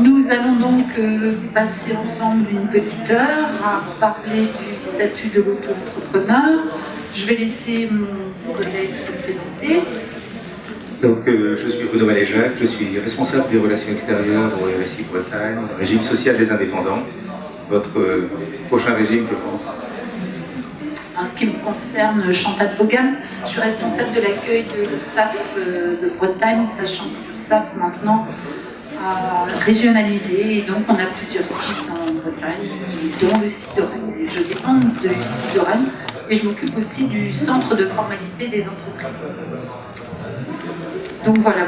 Nous allons donc passer ensemble une petite heure à parler du statut de l'auto-entrepreneur. Je vais laisser mon collègue se présenter. Donc, je suis Bruno Maléjac, je suis responsable des relations extérieures au RSI Bretagne, régime social des indépendants. Votre prochain régime, je pense. En ce qui me concerne, Chantal Bogan, je suis responsable de l'accueil de l'URSSAF de Bretagne, sachant que l'URSSAF maintenant a régionalisé, et donc on a plusieurs sites en Bretagne, dont le site de Rennes. Je dépends du site de Rennes et je m'occupe aussi du centre de formalité des entreprises. Donc voilà.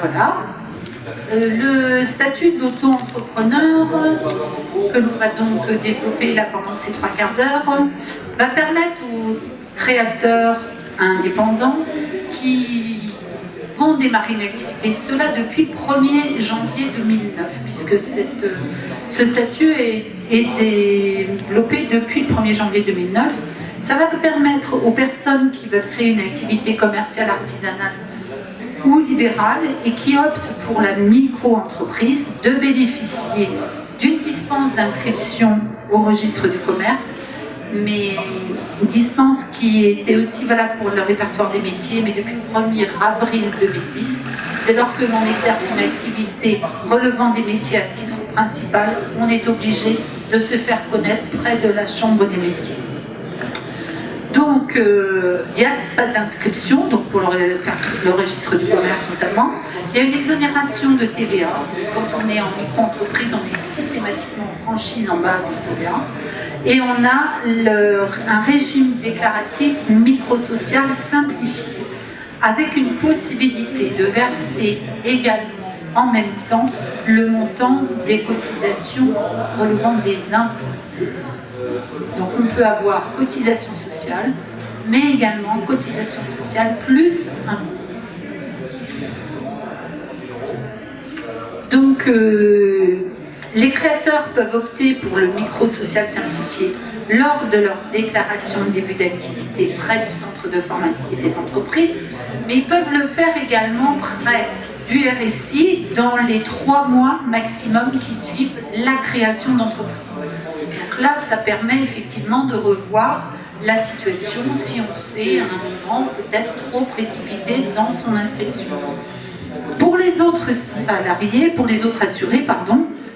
Le statut de l'auto-entrepreneur, que l'on va donc développer là pendant ces 3 quarts d'heure, va permettre aux créateurs indépendants qui vont démarrer une activité, cela depuis le 1er janvier 2009, puisque ce statut est développé depuis le 1er janvier 2009. Ça va permettre aux personnes qui veulent créer une activité commerciale, artisanale ou libérale et qui optent pour la micro-entreprise de bénéficier d'une dispense d'inscription au registre du commerce, mais une dispense qui était aussi valable pour le répertoire des métiers, mais depuis le 1er avril 2010, dès lors que l'on exerce une activité relevant des métiers à titre principal, on est obligé de se faire connaître près de la Chambre des métiers. Donc, il n'y a pas d'inscription, donc pour le registre du commerce notamment. Il y a une exonération de TVA. Quand on est en micro-entreprise, on est systématiquement en franchise en base de TVA. Et on a un régime déclaratif micro-social simplifié, avec une possibilité de verser également en même temps le montant des cotisations relevant des impôts. Donc on peut avoir cotisation sociale, mais également cotisation sociale plus impôt. Donc les créateurs peuvent opter pour le micro-social simplifié lors de leur déclaration de début d'activité près du centre de formalité des entreprises, mais ils peuvent le faire également près du RSI dans les 3 mois maximum qui suivent la création d'entreprise. Donc là, ça permet effectivement de revoir la situation si on s'est à un moment peut-être trop précipité dans son inscription. Pour les autres salariés, pour les autres assurés,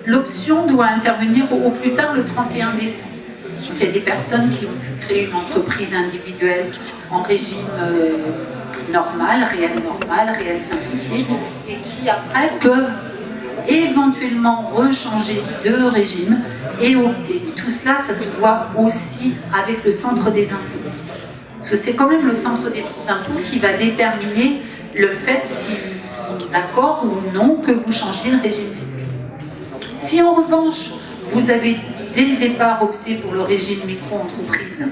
l'option doit intervenir au plus tard le 31 décembre. Il y a des personnes qui ont pu créer une entreprise individuelle en régime normal, réel simplifié, et qui après peuvent éventuellement rechanger de régime et opter. Tout cela, ça se voit aussi avec le centre des impôts. Parce que c'est quand même le centre des impôts qui va déterminer le fait s'ils sont d'accord ou non que vous changiez de régime fiscal. Si en revanche, vous avez dès le départ opté pour le régime micro-entreprise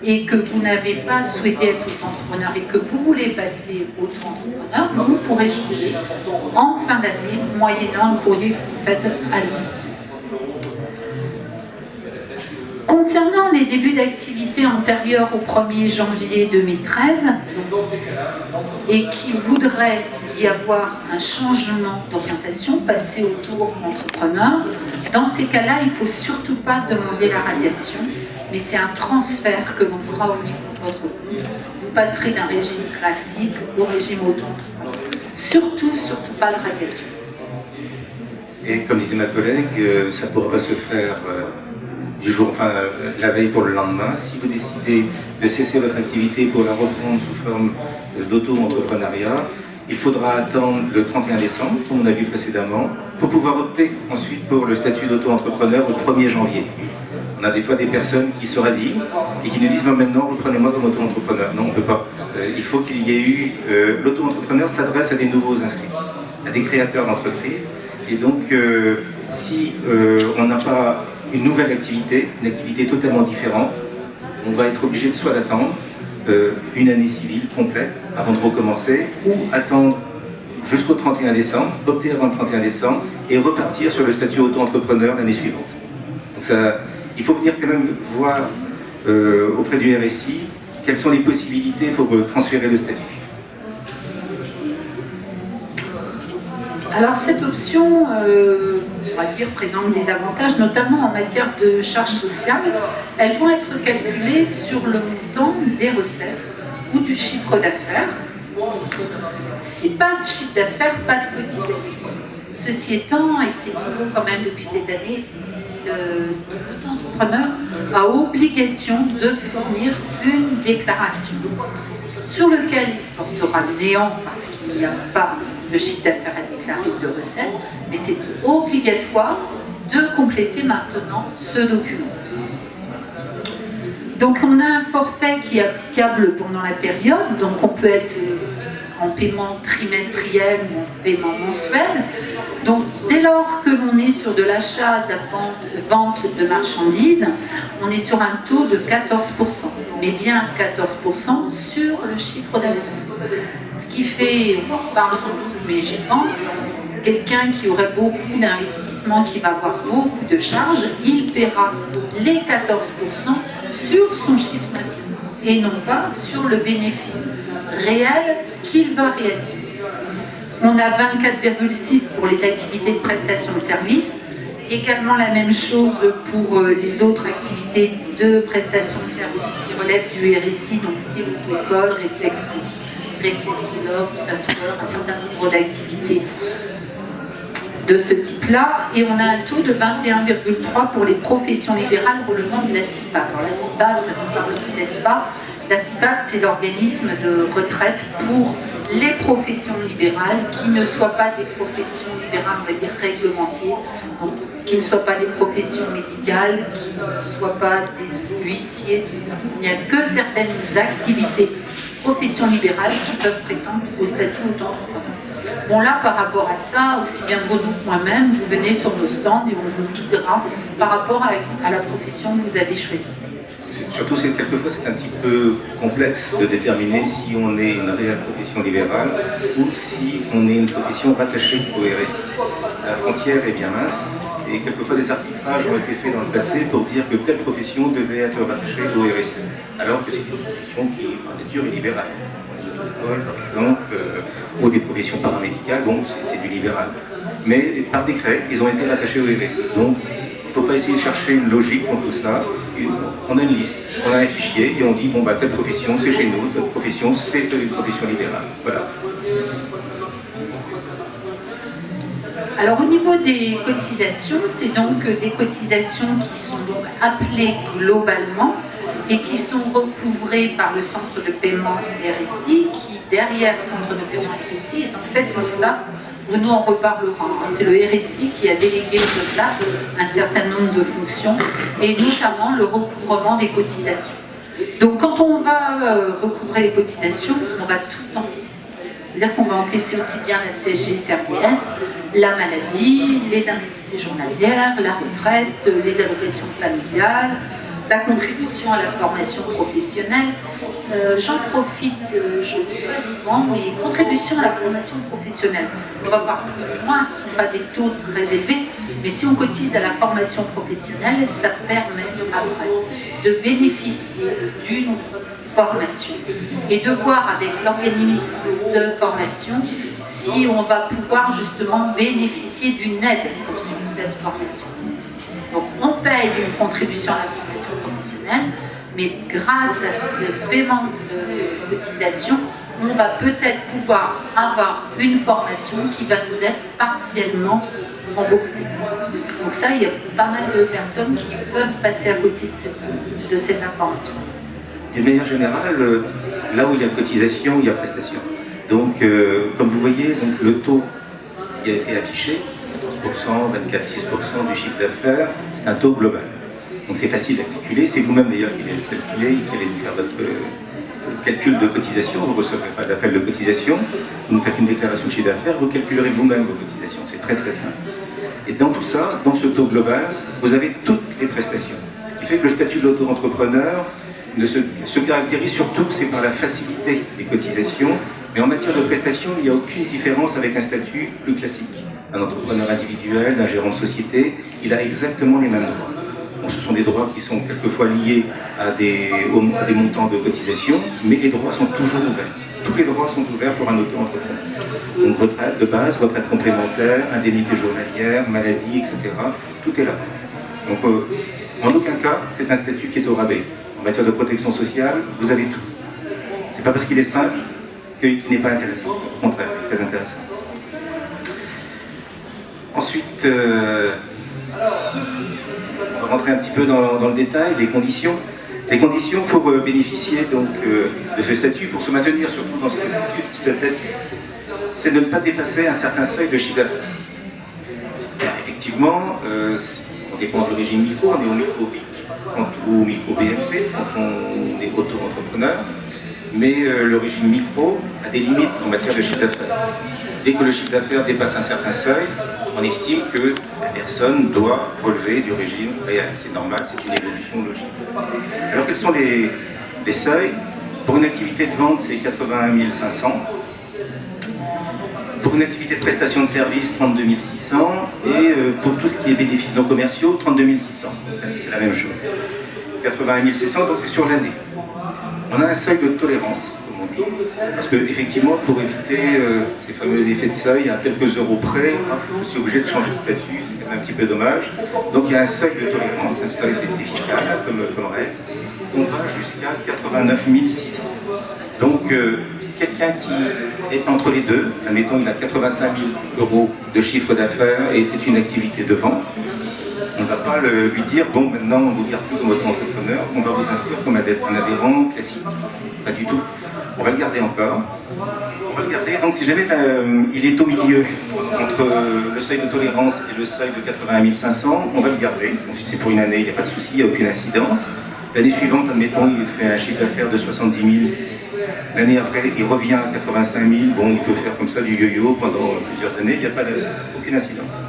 et que vous n'avez pas souhaité être auto-entrepreneur et que vous voulez passer auto-entrepreneur, vous pourrez changer en fin d'année, moyennant un courrier que vous faites à l'URSSAF. Concernant les débuts d'activité antérieurs au 1er janvier 2013 et qui voudraient y avoir un changement d'orientation, passer au tour entrepreneur, dans ces cas-là, il ne faut surtout pas demander la radiation, mais c'est un transfert que l'on fera au niveau de votre compte. Vous passerez d'un régime classique au régime auto-entrepreneur. Surtout pas de radiation. Et comme disait ma collègue, ça ne pourra pas se faire la veille pour le lendemain. Si vous décidez de cesser votre activité pour la reprendre sous forme d'auto-entrepreneuriat, il faudra attendre le 31 décembre, comme on a vu précédemment, pour pouvoir opter ensuite pour le statut d'auto-entrepreneur au 1er janvier. On a des fois des personnes qui se radient et qui nous disent « maintenant, reprenez-moi comme auto-entrepreneur ». Non, on ne peut pas. Il faut qu'il y ait eu... L'auto-entrepreneur s'adresse à des nouveaux inscrits, à des créateurs d'entreprises. Et donc, si on n'a pas une nouvelle activité, une activité totalement différente, on va être obligé de soit d'attendre une année civile complète avant de recommencer, ou attendre jusqu'au 31 décembre, opter avant le 31 décembre, et repartir sur le statut auto-entrepreneur l'année suivante. Donc ça, il faut venir quand même voir auprès du RSI quelles sont les possibilités pour transférer le statut. Alors cette option pourra dire, présentent des avantages, notamment en matière de charges sociales. Elles vont être calculées sur le montant des recettes ou du chiffre d'affaires. Si pas de chiffre d'affaires, pas de cotisation. Ceci étant, et c'est nouveau quand même depuis cette année, l'auto-entrepreneur a obligation de fournir une déclaration sur laquelle il portera néant parce qu'il n'y a pas de chiffre d'affaires à déclarer ou de recettes, mais c'est obligatoire de compléter maintenant ce document. Donc on a un forfait qui est applicable pendant la période, donc on peut être en paiement trimestriel ou en paiement mensuel. Donc dès lors que l'on est sur de l'achat, de la vente de marchandises, on est sur un taux de 14%, mais bien 14% sur le chiffre d'affaires. Ce qui fait, on en reparle sans doute, mais j'y pense, quelqu'un qui aurait beaucoup d'investissements, qui va avoir beaucoup de charges, il paiera les 14% sur son chiffre d'affaires et non pas sur le bénéfice réel qu'il va réaliser. On a 24,6 pour les activités de prestation de services, également la même chose pour les autres activités de prestation de services qui relèvent du RSI, donc style auto-école, réflexologue, tatoueur, un certain nombre d'activités de ce type-là, et on a un taux de 21,3 pour les professions libérales relevant de la CIPAV. Alors la CIPAV, ça ne nous parle peut-être pas. La CIPAV, c'est l'organisme de retraite pour les professions libérales qui ne soient pas des professions libérales, on va dire réglementées, donc, qui ne soient pas des professions médicales, qui ne soient pas des huissiers, tout ça. Il n'y a que certaines activités, professions libérales, qui peuvent prétendre au statut auto-entrepreneur. Bon là, par rapport à ça, aussi bien Bruno que moi-même, vous venez sur nos stands et on vous guidera par rapport à la profession que vous avez choisie. Surtout, quelquefois, c'est un petit peu complexe de déterminer si on est une réelle profession libérale ou si on est une profession rattachée au RSI. La frontière est bien mince et quelquefois des arbitrages ont été faits dans le passé pour dire que telle profession devait être rattachée au RSI, alors que c'est une profession qui, par nature, est libérale. Les auto-écoles, par exemple, ou des professions paramédicales, bon, c'est du libéral. Mais par décret, ils ont été rattachés au RSI. Donc, il ne faut pas essayer de chercher une logique dans tout ça. On a une liste, on a un fichier et on dit bon bah telle profession c'est chez nous, telle profession c'est une profession libérale. Voilà. Alors au niveau des cotisations, c'est donc des cotisations qui sont donc appelées globalement et qui sont recouvrées par le centre de paiement RSI, qui derrière le centre de paiement RSI est en fait l'URSSAF. Bruno en reparlera. C'est le RSI qui a délégué au SAP un certain nombre de fonctions, et notamment le recouvrement des cotisations. Donc quand on va recouvrer les cotisations, on va tout encaisser. C'est-à-dire qu'on va encaisser aussi bien la CSG, CRDS, la maladie, les indemnités journalières, la retraite, les allocations familiales, la contribution à la formation professionnelle. J'en profite, je ne le dis pas souvent, mais contribution à la formation professionnelle. On va voir plus loin, ce ne sont pas des taux très élevés, mais si on cotise à la formation professionnelle, ça permet après de bénéficier d'une formation et de voir avec l'organisme de formation si on va pouvoir justement bénéficier d'une aide pour cette formation. Donc on paye une contribution à la formation professionnelle, mais grâce à ce paiement de cotisation, on va peut-être pouvoir avoir une formation qui va nous être partiellement remboursée. Donc ça, il y a pas mal de personnes qui peuvent passer à côté de cette information. Et de manière générale, là où il y a cotisation, il y a prestation. Donc, comme vous voyez, donc, le taux qui a été affiché, 14%, 24,6% du chiffre d'affaires, c'est un taux global. Donc c'est facile à calculer, c'est vous-même d'ailleurs qui allez le calculer, qui allez nous faire votre calcul de cotisation, vous ne recevrez pas d'appel de cotisation, vous nous faites une déclaration de chiffre d'affaires, vous calculerez vous-même vos cotisations, c'est très très simple. Et dans tout ça, dans ce taux global, vous avez toutes les prestations. Ce qui fait que le statut de l'auto-entrepreneur se caractérise surtout, c'est par la facilité des cotisations, mais en matière de prestations, il n'y a aucune différence avec un statut plus classique. Un entrepreneur individuel, un gérant de société, il a exactement les mêmes droits. Bon, ce sont des droits qui sont quelquefois liés à des montants de cotisation, mais les droits sont toujours ouverts. tous les droits sont ouverts pour un auto-entrepreneur. Donc retraite de base, retraite complémentaire, indemnité journalière, maladie, etc. Tout est là. Donc en aucun cas, c'est un statut qui est au rabais. En matière de protection sociale, vous avez tout. C'est pas parce qu'il est simple qu'il n'est pas intéressant. Au contraire, il est très intéressant. Ensuite, on va rentrer un petit peu dans le détail des conditions. Les conditions pour bénéficier donc, de ce statut, pour se maintenir surtout dans ce statut, c'est de ne pas dépasser un certain seuil de chiffre d'affaires. Effectivement, on dépend du régime micro, on est au micro-BIC ou micro-BNC quand on est auto-entrepreneur, mais le régime micro a des limites en matière de chiffre d'affaires. Dès que le chiffre d'affaires dépasse un certain seuil, on estime que la personne doit relever du régime réel. C'est normal, c'est une évolution logique. Alors quels sont les seuils? Pour une activité de vente, c'est 81 500. Pour une activité de prestation de service, 32 600. Et pour tout ce qui est bénéfices non commerciaux, 32 600. C'est la même chose. 81 600, donc c'est sur l'année. On a un seuil de tolérance, comme on dit. Parce qu'effectivement, pour éviter ces fameux effets de seuil, à quelques euros près, je suis obligé de changer de statut, c'est quand même un petit peu dommage. Donc il y a un seuil de tolérance, un seuil c'est fiscal, comme règle. On va jusqu'à 89 600. Donc quelqu'un qui est entre les deux, admettons il a 85 000 euros de chiffre d'affaires et c'est une activité de vente, on ne va pas lui dire, bon maintenant on ne vous garde plus comme auto-entrepreneur, on va vous inscrire comme un adhérent classique. Pas du tout. On va le garder encore. On va le garder, donc si jamais il est au milieu entre le seuil de tolérance et le seuil de 81 500, on va le garder. Donc, si c'est pour une année, il n'y a pas de souci, il n'y a aucune incidence. L'année suivante, admettons, il fait un chiffre d'affaires de 70 000. L'année après, il revient à 85 000. Bon, il peut faire comme ça du yo-yo pendant plusieurs années, il n'y a pas aucune incidence.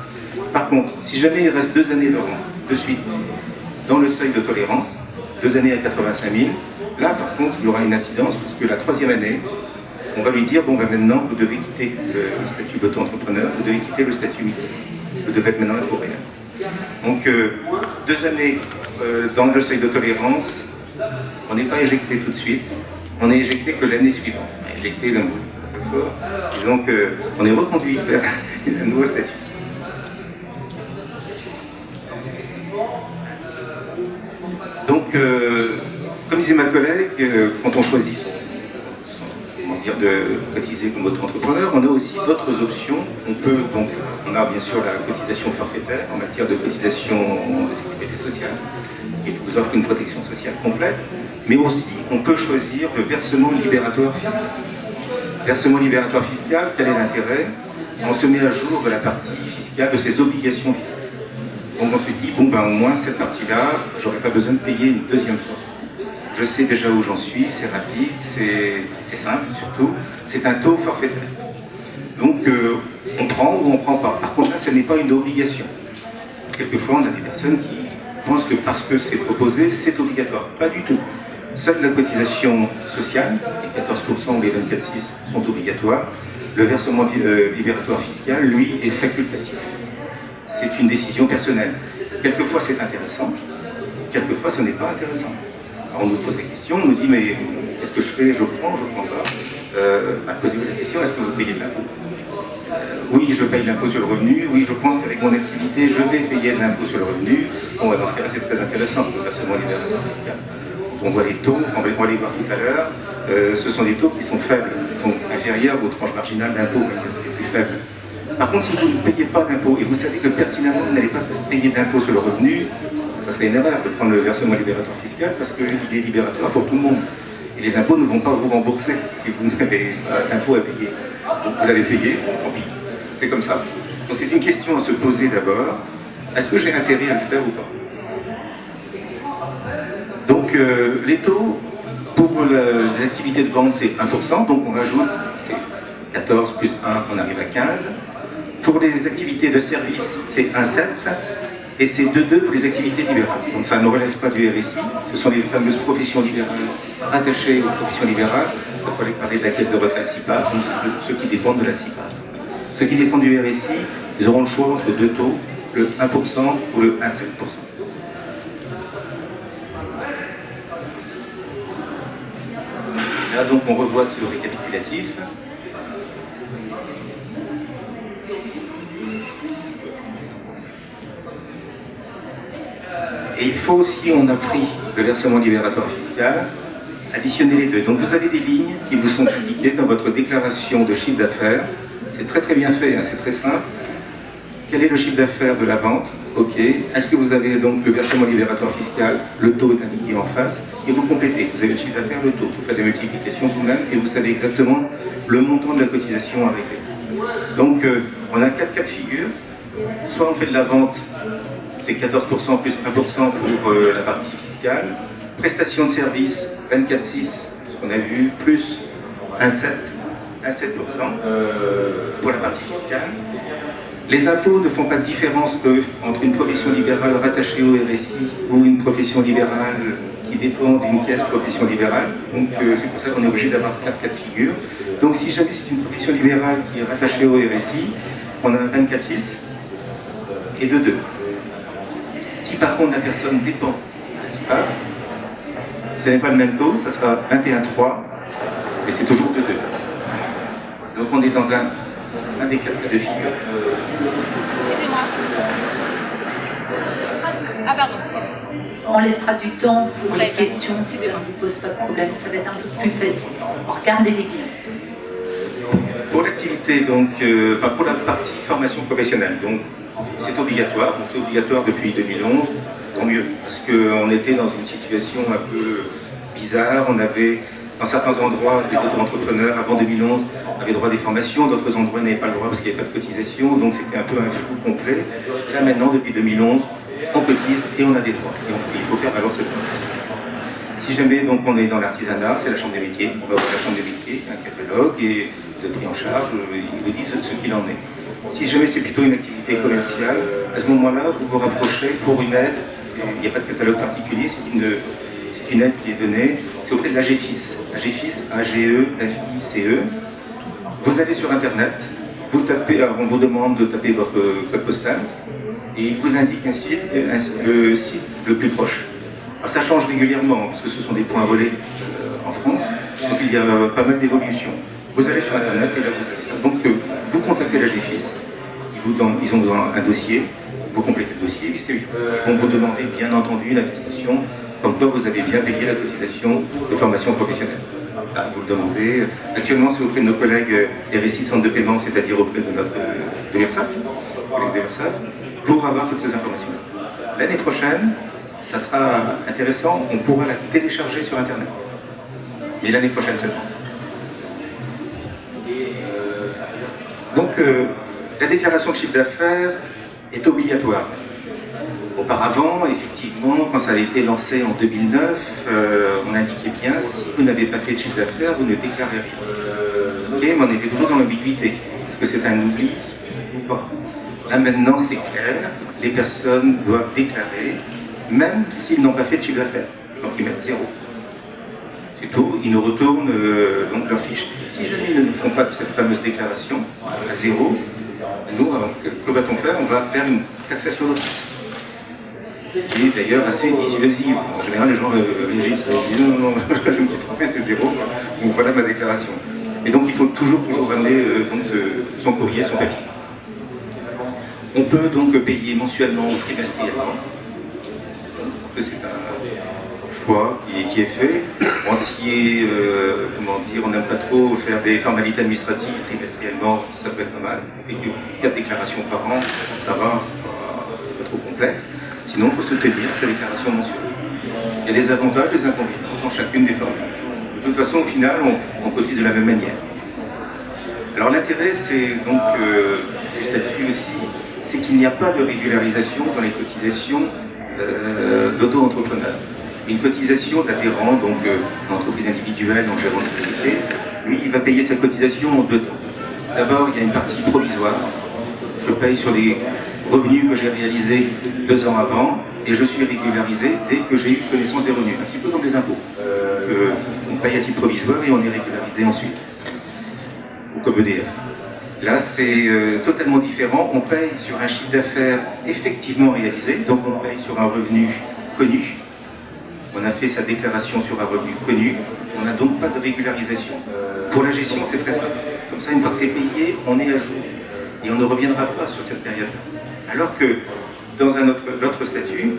Par contre, si jamais il reste 2 années de suite dans le seuil de tolérance, 2 années à 85 000, là par contre il y aura une incidence parce que la 3e année, on va lui dire, bon ben maintenant vous devez quitter le statut d'auto-entrepreneur, vous devez quitter le statut micro, vous devez maintenant être au réel. Donc 2 années dans le seuil de tolérance, on n'est pas éjecté tout de suite, on est éjecté que l'année suivante. Éjecté le mot un peu fort, disons qu'on est reconduit vers un nouveau statut. Donc, comme disait ma collègue, quand on choisit de cotiser comme auto-entrepreneur, on a aussi d'autres options. On a bien sûr la cotisation forfaitaire en matière de cotisation de sécurité sociale, qui vous offre une protection sociale complète, mais aussi on peut choisir le versement libératoire fiscal. Versement libératoire fiscal, quel est l'intérêt? On se met à jour de la partie fiscale, de ses obligations fiscales. Donc on se dit, bon ben au moins cette partie-là, j'aurais pas besoin de payer une 2e fois. Je sais déjà où j'en suis, c'est rapide, c'est simple surtout, c'est un taux forfaitaire. Donc on prend ou on prend pas. Par contre là, ce n'est pas une obligation. Quelquefois, on a des personnes qui pensent que parce que c'est proposé, c'est obligatoire. Pas du tout. Seule la cotisation sociale, les 14% ou les 24,6 sont obligatoires. Le versement libératoire fiscal, lui, est facultatif. C'est une décision personnelle. Quelquefois c'est intéressant, quelquefois ce n'est pas intéressant. Alors on nous pose la question, on nous dit mais qu'est-ce que je fais? Je prends pas. Posez-vous la question, est-ce que vous payez de l'impôt? Oui, je paye l'impôt sur le revenu, oui, je pense qu'avec mon activité, je vais payer de l'impôt sur le revenu. Bon, dans ce cas-là, c'est très intéressant, le versement libératoire fiscal. On voit les taux, on va les voir tout à l'heure, ce sont des taux qui sont faibles, qui sont inférieurs aux tranches marginales d'impôt, les plus faibles. Par contre, si vous ne payez pas d'impôt et vous savez que pertinemment vous n'allez pas payer d'impôt sur le revenu, ça serait une erreur de prendre le versement libératoire fiscal parce qu'il est libératoire pour tout le monde. Et les impôts ne vont pas vous rembourser si vous n'avez pas d'impôt à payer. Donc vous allez payer, tant pis. C'est comme ça. Donc c'est une question à se poser d'abord. Est-ce que j'ai intérêt à le faire ou pas? Donc les taux pour les activités de vente c'est 1%, donc on rajoute, c'est 14 plus 1, on arrive à 15. Pour les activités de service, c'est 1,7 et c'est 2,2 pour les activités libérales. Donc ça ne relève pas du RSI, ce sont les fameuses professions libérales attachées aux professions libérales. On va parler de la caisse de retraite CIPAD, donc ceux qui dépendent de la CIPAD. Ceux qui dépendent du RSI, ils auront le choix entre 2 taux, le 1% ou le 1,7%. Là, donc, on revoit ce récapitulatif. Et il faut aussi, on a pris le versement libératoire fiscal, additionner les deux. Donc vous avez des lignes qui vous sont indiquées dans votre déclaration de chiffre d'affaires. C'est très très bien fait, hein, c'est très simple. Quel est le chiffre d'affaires de la vente? Ok. Est-ce que vous avez donc le versement libératoire fiscal? Le taux est indiqué en face. Et vous complétez. Vous avez le chiffre d'affaires, le taux. Vous faites la multiplication vous-même et vous savez exactement le montant de la cotisation arrivée. Donc on a 4 cas de figure. Soit on fait de la vente, c'est 14% plus 1% pour la partie fiscale. Prestation de service, 24,6, ce qu'on a vu, plus 1,7% pour la partie fiscale. Les impôts ne font pas de différence, eux, entre une profession libérale rattachée au RSI ou une profession libérale qui dépend d'une caisse profession libérale. Donc c'est pour ça qu'on est obligé d'avoir 4 cas de figure. Donc si jamais c'est une profession libérale qui est rattachée au RSI, on a 24,6 et 2,2. Si par contre la personne dépend principale, ce n'est pas le même taux, ça sera 21,3 et c'est toujours 2,2. Donc on est dans un des 4 cas de figure. Excusez-moi. Ah pardon. On laissera du temps pour les questions si ça ne vous pose pas de problème, ça va être un peu plus facile. Regardez-les bien. Pour l'activité, donc, pour la partie formation professionnelle, donc c'est obligatoire, c'est obligatoire depuis 2011, tant mieux, parce qu'on était dans une situation un peu bizarre, on avait dans certains endroits, les auto-entrepreneurs avant 2011 avaient droit à des formations, d'autres endroits n'avaient pas le droit parce qu'il n'y avait pas de cotisation, donc c'était un peu un flou complet. Là maintenant, depuis 2011, on cotise et on a des droits, et il faut faire valoir cette droit. Si jamais donc, on est dans l'artisanat, c'est la chambre des métiers, on va voir la chambre des métiers, un catalogue, et vous êtes pris en charge, ils vous disent ce qu'il en est. Si jamais c'est plutôt une activité commerciale, à ce moment-là, vous vous rapprochez pour une aide. Il n'y a pas de catalogue particulier, c'est une aide qui est donnée. C'est auprès de l'AGFIS. AGFIS, A-G-E-F-I-C-E. Vous allez sur Internet, vous tapez, alors on vous demande de taper votre code postal, et il vous indique ainsi le site le plus proche. Alors ça change régulièrement, parce que ce sont des points relais en France, donc il y a pas mal d'évolutions. Vous allez sur Internet et là vous avez ça. Donc vous contactez la GFIS, ils ont besoin d'un dossier, vous complétez le dossier, ils vont vous demander bien entendu une attestation, comme quoi vous avez bien payé la cotisation de formation professionnelle. Là, vous le demandez. Actuellement, c'est auprès de nos collègues RSI Centre de paiement, c'est-à-dire auprès de notre l'URSSAF, pour avoir toutes ces informations. L'année prochaine, ça sera intéressant, on pourra la télécharger sur Internet. Mais l'année prochaine seulement. Donc, la déclaration de chiffre d'affaires est obligatoire. Auparavant, effectivement, quand ça a été lancé en 2009, on indiquait bien, si vous n'avez pas fait de chiffre d'affaires, vous ne déclarez rien. Ok, mais on était toujours dans l'ambiguïté. Est-ce que c'est un oubli ou pas? Là, maintenant, c'est clair, les personnes doivent déclarer, même s'ils n'ont pas fait de chiffre d'affaires. Donc, ils mettent 0. C'est tout, ils nous retournent donc leur fiche. Si jamais ils ne nous font pas cette fameuse déclaration à 0, nous, que va-t-on faire? On va faire une taxation d'office, qui est d'ailleurs assez dissuasive. En général, les gens réagissent, ils disent non, je me suis trompé, c'est 0, donc voilà ma déclaration. Et donc il faut toujours ramener son courrier, son papier. On peut donc payer mensuellement ou trimestriellement. C'est un choix qui est fait. Bon, si comment dire, on n'aime pas trop faire des formalités administratives trimestriellement, ça peut être pas mal. On fait que 4 déclarations par an, ça va, c'est pas trop complexe. Sinon, il faut se tenir sa déclaration mensuelle. Il y a des avantages, des inconvénients dans chacune des formules. De toute façon, au final, on cotise de la même manière. Alors l'intérêt, c'est donc du statut aussi, c'est qu'il n'y a pas de régularisation dans les cotisations d'auto-entrepreneurs. Une cotisation d'adhérent, donc d'entreprise individuelle, en gérant de société, lui, il va payer sa cotisation en 2 temps. D'abord, il y a une partie provisoire. Je paye sur les revenus que j'ai réalisés 2 ans avant, et je suis régularisé dès que j'ai eu connaissance des revenus. Un petit peu comme les impôts. On paye à titre provisoire et on est régularisé ensuite. Ou comme EDF. Là, c'est totalement différent. On paye sur un chiffre d'affaires effectivement réalisé, donc on paye sur un revenu connu. On a fait sa déclaration sur un revenu connu, On n'a donc pas de régularisation. Pour la gestion, c'est très simple. Comme ça, une fois que c'est payé, on est à jour. Et on ne reviendra pas sur cette période-là. Alors que dans l'autre statut,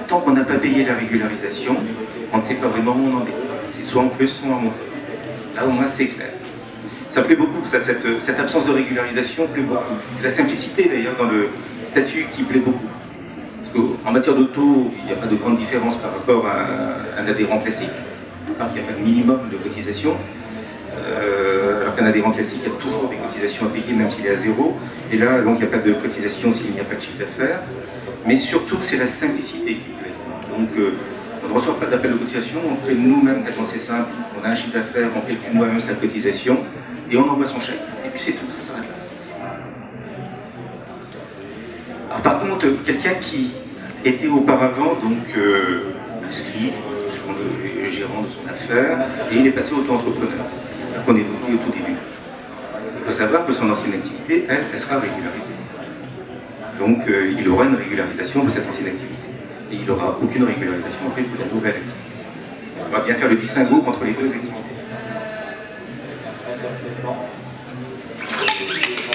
tant qu'on n'a pas payé la régularisation, on ne sait pas vraiment où on en est. C'est soit en plus, soit en moins. Là, au moins, c'est clair. Ça plaît beaucoup, ça, cette absence de régularisation plaît beaucoup. C'est la simplicité, d'ailleurs, dans le statut qui plaît beaucoup. Parce qu'en matière d'auto, il n'y a pas de grande différence par rapport à un adhérent classique. Alors qu'il n'y a pas de minimum de cotisation. Alors qu'un adhérent classique, il y a toujours des cotisations à payer, même s'il est à zéro. Et là, donc, il n'y a pas de cotisation s'il n'y a pas de chiffre d'affaires. Mais surtout, c'est la simplicité qui plaît. Donc, on ne reçoit pas d'appel de cotisation, on le fait nous-mêmes tellement c'est simple. On a un chiffre d'affaires, on calcule nous-mêmes sa cotisation, et on envoie son chèque. Et puis c'est tout, ça s'arrête là. Alors par contre, quelqu'un qui était auparavant donc inscrit, gérant de son affaire, et il est passé auto-entrepreneur, qu'on évoquait au tout début. Il faut savoir que son ancienne activité, elle sera régularisée. Donc il aura une régularisation pour cette ancienne activité. Et il n'aura aucune régularisation après pour la nouvelle activité. Il faudra bien faire le distinguo entre les deux activités.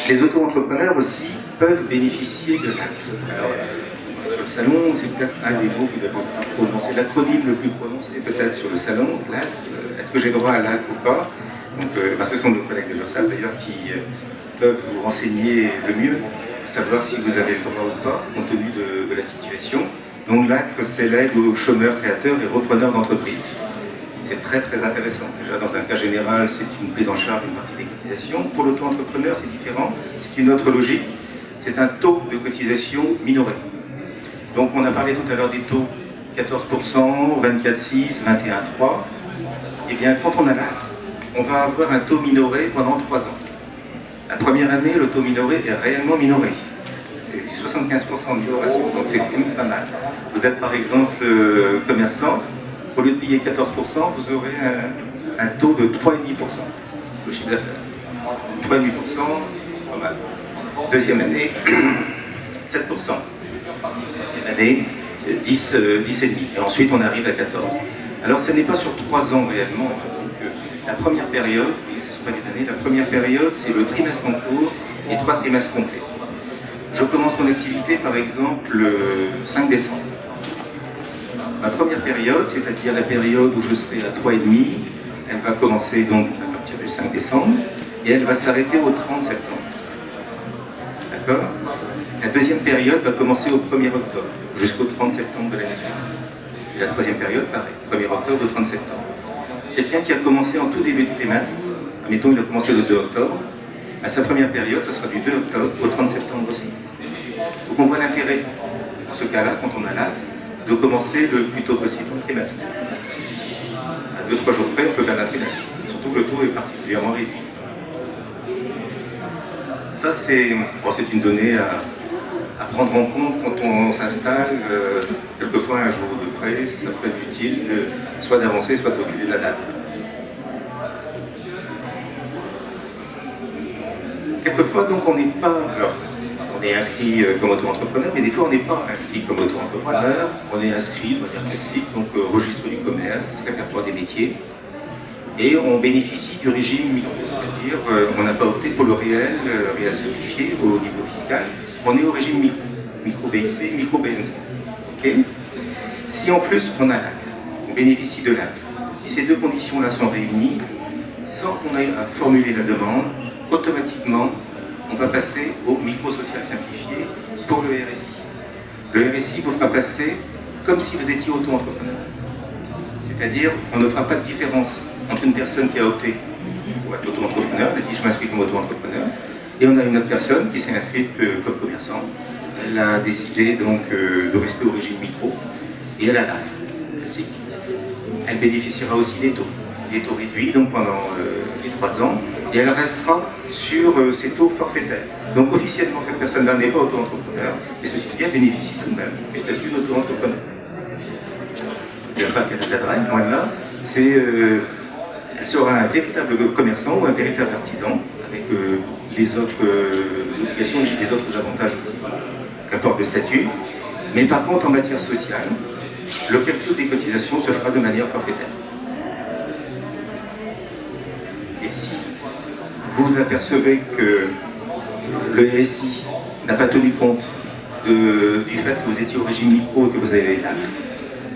Les auto-entrepreneurs aussi peuvent bénéficier de l'ACRE. Alors, sur le salon, c'est peut-être un des mots que vous avez prononcé. L'acronyme le plus prononcé peut-être sur le salon, l'ACRE. Est-ce que j'ai droit à l'ACRE ou pas? Donc, ce sont nos collègues de l'URSSAF d'ailleurs qui peuvent vous renseigner le mieux, pour savoir si vous avez le droit ou pas, compte tenu de la situation. Donc l'ACRE, c'est l'aide aux chômeurs, créateurs et repreneurs d'entreprises. C'est très très intéressant. Déjà, dans un cas général, c'est une prise en charge d'une partie des cotisations. Pour l'auto-entrepreneur, c'est différent. C'est une autre logique. C'est un taux de cotisation minoré. Donc on a parlé tout à l'heure des taux 14%, 24,6%, 21,3%. Eh bien, quand on a l'ACRE, on va avoir un taux minoré pendant 3 ans. La première année, le taux minoré est réellement minoré. C'est du 75% de minoration, donc c'est quand même pas mal. Vous êtes par exemple commerçant, au lieu de payer 14%, vous aurez un taux de 3,5% de chiffre d'affaires. 3,5%, pas mal. Deuxième année, 7%. Troisième année, 10,5%. Et ensuite, on arrive à 14%. Alors, ce n'est pas sur 3 ans réellement, en fait, c'est que la première période, et ce ne sont pas des années, la première période, c'est le trimestre en cours et 3 trimestres complets. Je commence mon activité, par exemple, le 5 décembre. Ma première période, c'est-à-dire la période où je serai à 3,5, elle va commencer donc à partir du 5 décembre et elle va s'arrêter au 30 septembre. D'accord? La deuxième période va commencer au 1er octobre jusqu'au 30 septembre de l'année suivante. Et la troisième période, pareil, 1er octobre au 30 septembre. Quelqu'un qui a commencé en tout début de trimestre, admettons il a commencé le 2 octobre, à sa première période, ce sera du 2 octobre au 30 septembre aussi. Donc on voit l'intérêt, dans ce cas-là, quand on a l'ACRE, de commencer le plus tôt possible le trimestre. À 2-3 jours près, on peut faire un trimestre. Surtout que le taux est particulièrement réduit. Ça, c'est une donnée à prendre en compte quand on s'installe. Quelquefois, un jour de près, ça peut être utile soit d'avancer, soit de reculer la date. Quelquefois, donc, on n'est pas... Alors, on est inscrit comme auto-entrepreneur, mais des fois on n'est pas inscrit comme auto-entrepreneur, on est inscrit de manière classique, donc registre du commerce, répertoire des métiers, et on bénéficie du régime micro, c'est-à-dire on n'a pas opté pour le réel simplifié au niveau fiscal, on est au régime micro BIC, micro BNC. Okay. Si en plus on a l'ACRE, on bénéficie de l'ACRE, si ces deux conditions-là sont réunies, sans qu'on ait à formuler la demande, automatiquement, on va passer au micro-social simplifié pour le RSI. Le RSI vous fera passer comme si vous étiez auto-entrepreneur. C'est-à-dire, on ne fera pas de différence entre une personne qui a opté pour être auto-entrepreneur, elle dit je m'inscris comme auto-entrepreneur, et on a une autre personne qui s'est inscrite comme commerçant. Elle a décidé donc de rester au régime micro, et elle a l'ACRE classique. Elle bénéficiera aussi des taux réduits, donc pendant les 3 ans, et elle restera sur ces taux forfaitaires. Donc officiellement, cette personne-là n'est pas auto-entrepreneur, et ceci bien bénéficie tout de même du statut d'auto-entrepreneur. Il n'y a pas qu'elle cadrerait, loin de là, elle sera un véritable commerçant ou un véritable artisan, avec les autres obligations et les autres avantages aussi qu'apporte le statut. Mais par contre, en matière sociale, le calcul des cotisations se fera de manière forfaitaire. Et si vous apercevez que le RSI n'a pas tenu compte du fait que vous étiez au régime micro et que vous avez l'ACRE,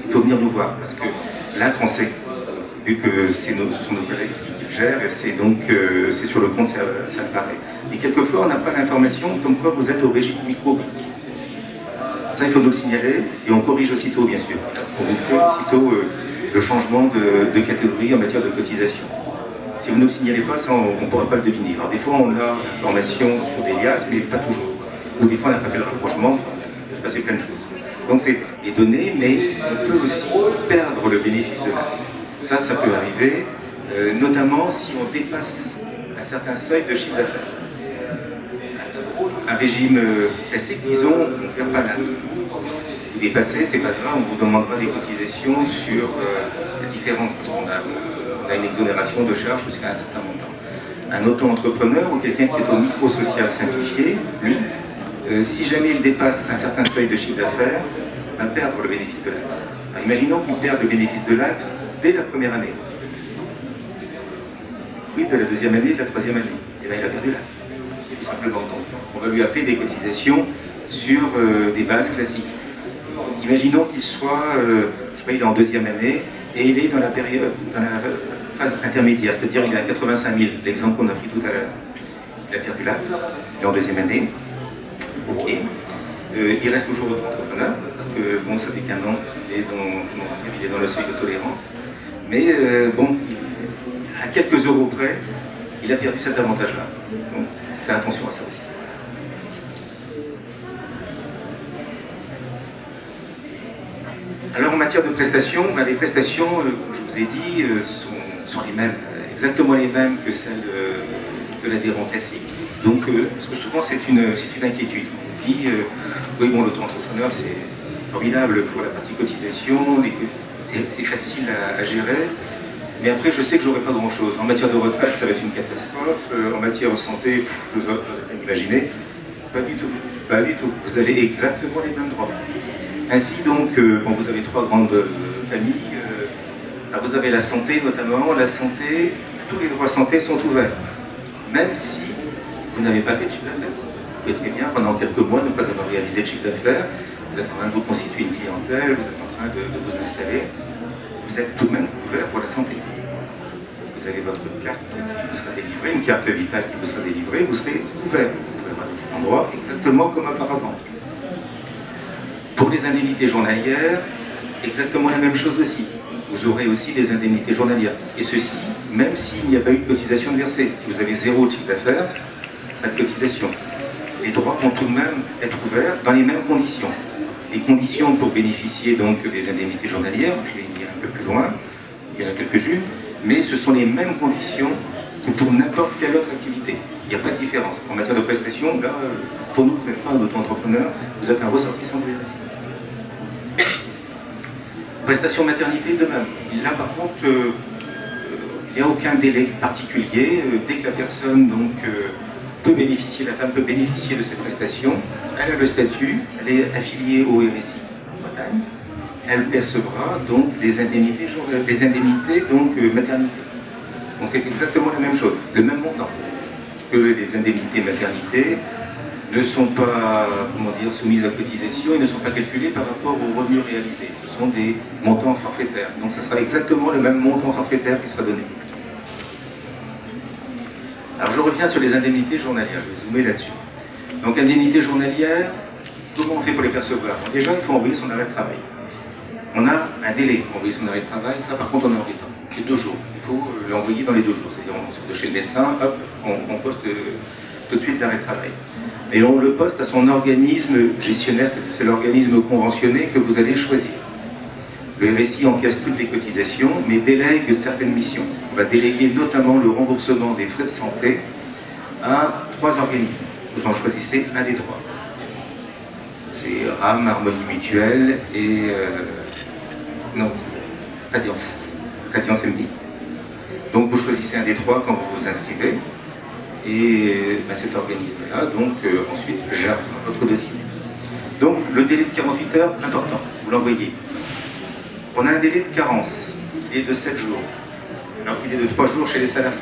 il faut venir nous voir, parce que l'ACRE, on sait, vu que ce sont nos collègues qui le gèrent, et c'est donc c'est sur le compte, ça apparaît. Et quelquefois, on n'a pas l'information comme quoi vous êtes au régime micro-BIC. Ça, il faut nous le signaler, et on corrige aussitôt, bien sûr. On vous fait aussitôt le changement de catégorie en matière de cotisation. Si vous ne le signalez pas, ça, on ne pourra pas le deviner. Alors, des fois, on a l'information sur des liasses, mais pas toujours. Ou des fois, on n'a pas fait le rapprochement, enfin, il peut se passer plein de choses. Donc, c'est les données, mais on peut aussi perdre le bénéfice de l'ACRE. Ça peut arriver, notamment si on dépasse un certain seuil de chiffre d'affaires. Un régime classique, disons, on ne perd pas l'ACRE. Vous dépassez, c'est pas grave, on vous demandera des cotisations sur la différence, parce qu'on a une exonération de charges jusqu'à un certain montant. Un auto-entrepreneur ou quelqu'un qui est au micro-social simplifié, lui, si jamais il dépasse un certain seuil de chiffre d'affaires, va perdre le bénéfice de l'ACRE. Imaginons qu'il perde le bénéfice de l'ACRE dès la première année. Oui, de la deuxième année, de la troisième année. Et bien, il a perdu l'ACRE, tout simplement. Donc, on va lui appeler des cotisations sur des bases classiques. Imaginons qu'il soit, je sais pas, il est en deuxième année, et il est dans la période, dans la phase intermédiaire, c'est-à-dire il est à 85 000, l'exemple qu'on a pris tout à l'heure. Il a perdu l'ACRE, il est en deuxième année. Ok. Il reste toujours auto-entrepreneur, parce que bon, ça fait qu'un an, il est dans le seuil de tolérance. Mais bon, à quelques euros près, il a perdu cet avantage-là. Donc, faire attention à ça aussi. Alors en matière de prestations, les prestations, comme je vous ai dit, sont les mêmes, exactement les mêmes que celles de l'adhérent classique. Donc, parce que souvent c'est une inquiétude. On dit, oui bon, l'auto-entrepreneur c'est formidable pour la partie cotisation, c'est facile à gérer, mais après je sais que j'aurai pas grand-chose. En matière de retraite, ça va être une catastrophe. En matière de santé, je n'ose pas m'imaginer. Pas du tout, pas du tout. Vous avez exactement les mêmes droits. Ainsi donc, bon, vous avez trois grandes familles. Alors vous avez la santé notamment. La santé, tous les droits santé sont ouverts. Même si vous n'avez pas fait de chiffre d'affaires. Vous pouvez très bien, pendant quelques mois, ne pas avoir réalisé de chiffre d'affaires. Vous êtes en train de vous constituer une clientèle, vous êtes en train de vous installer. Vous êtes tout de même couvert pour la santé. Vous avez votre carte qui vous sera délivrée, une carte vitale qui vous sera délivrée, vous serez couvert. Vous pouvez avoir des endroits exactement comme auparavant. Pour les indemnités journalières, exactement la même chose aussi. Vous aurez aussi des indemnités journalières. Et ceci, même s'il n'y a pas eu de cotisation versée. Si vous avez zéro de chiffre d'affaires, pas de cotisation. Les droits vont tout de même être ouverts dans les mêmes conditions. Les conditions pour bénéficier donc des indemnités journalières, je vais y venir un peu plus loin, il y en a quelques-unes, mais ce sont les mêmes conditions que pour n'importe quelle autre activité. Il n'y a pas de différence. En matière de prestations, là, pour nous, vous n'êtes pas un auto-entrepreneur, vous êtes un ressortissant de RSI. Prestation maternité, de même. Là, par contre, il n'y a aucun délai particulier. Dès que la personne donc, peut bénéficier, la femme peut bénéficier de ces prestations, elle a le statut, elle est affiliée au RSI en Bretagne, elle percevra donc les indemnités donc, maternité. Donc c'est exactement la même chose, le même montant. Que les indemnités maternité ne sont pas, comment dire, soumises à cotisation et ne sont pas calculées par rapport aux revenus réalisés. Ce sont des montants forfaitaires. Donc ce sera exactement le même montant forfaitaire qui sera donné. Alors je reviens sur les indemnités journalières, je vais zoomer là-dessus. Donc indemnité journalière, comment on fait pour les percevoir? Bon, déjà, il faut envoyer son arrêt de travail. On a un délai pour envoyer son arrêt de travail, ça par contre on est en retard. C'est 2 jours. Il faut l'envoyer dans les 2 jours. C'est-à-dire on sort de chez le médecin, hop, on poste tout de suite l'arrêt de travail. Et on le poste à son organisme gestionnaire, c'est-à-dire c'est l'organisme conventionné que vous allez choisir. Le RSI encaisse toutes les cotisations, mais délègue certaines missions. On va déléguer notamment le remboursement des frais de santé à 3 organismes. Vous en choisissez un des 3. C'est RAM, Harmonie Mutuelle et... non, c'est Radiance. Radiance MD. Donc vous choisissez un des 3 quand vous vous inscrivez. Et ben, cet organisme-là, donc ensuite, gère votre dossier. Donc le délai de 48 heures, important, vous l'envoyez. On a un délai de carence, qui est de 7 jours, alors qu'il est de 3 jours chez les salariés.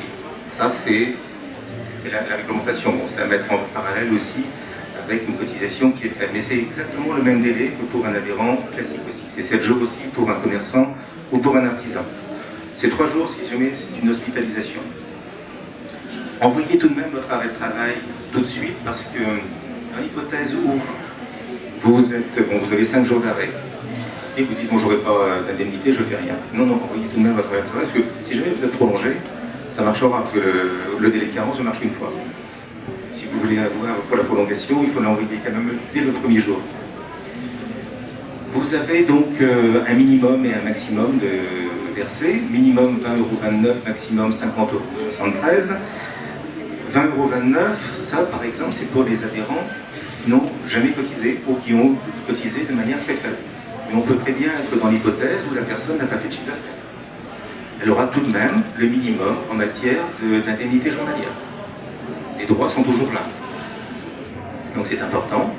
Ça, c'est la réglementation. Bon, c'est à mettre en parallèle aussi avec une cotisation qui est faite. Mais c'est exactement le même délai que pour un adhérent classique aussi. C'est 7 jours aussi pour un commerçant ou pour un artisan. C'est 3 jours si jamais c'est une hospitalisation. Envoyez tout de même votre arrêt de travail tout de suite parce que dans l'hypothèse où vous avez 5 jours d'arrêt et vous dites bon, j'aurai pas d'indemnité, je fais rien. Non, envoyez tout de même votre arrêt de travail parce que si jamais vous êtes prolongé, ça marchera parce que le délai de carence se marche une fois. Si vous voulez avoir pour la prolongation, il faut l'envoyer quand même dès le premier jour. Vous avez donc un minimum et un maximum de versés. Minimum 20,29 €, maximum 50,73 €. 20,29 €, ça par exemple, c'est pour les adhérents qui n'ont jamais cotisé ou qui ont cotisé de manière très faible. Mais on peut très bien être dans l'hypothèse où la personne n'a pas fait de chiffre d'affaires. Elle aura tout de même le minimum en matière d'indemnité journalière. Les droits sont toujours là. Donc c'est important.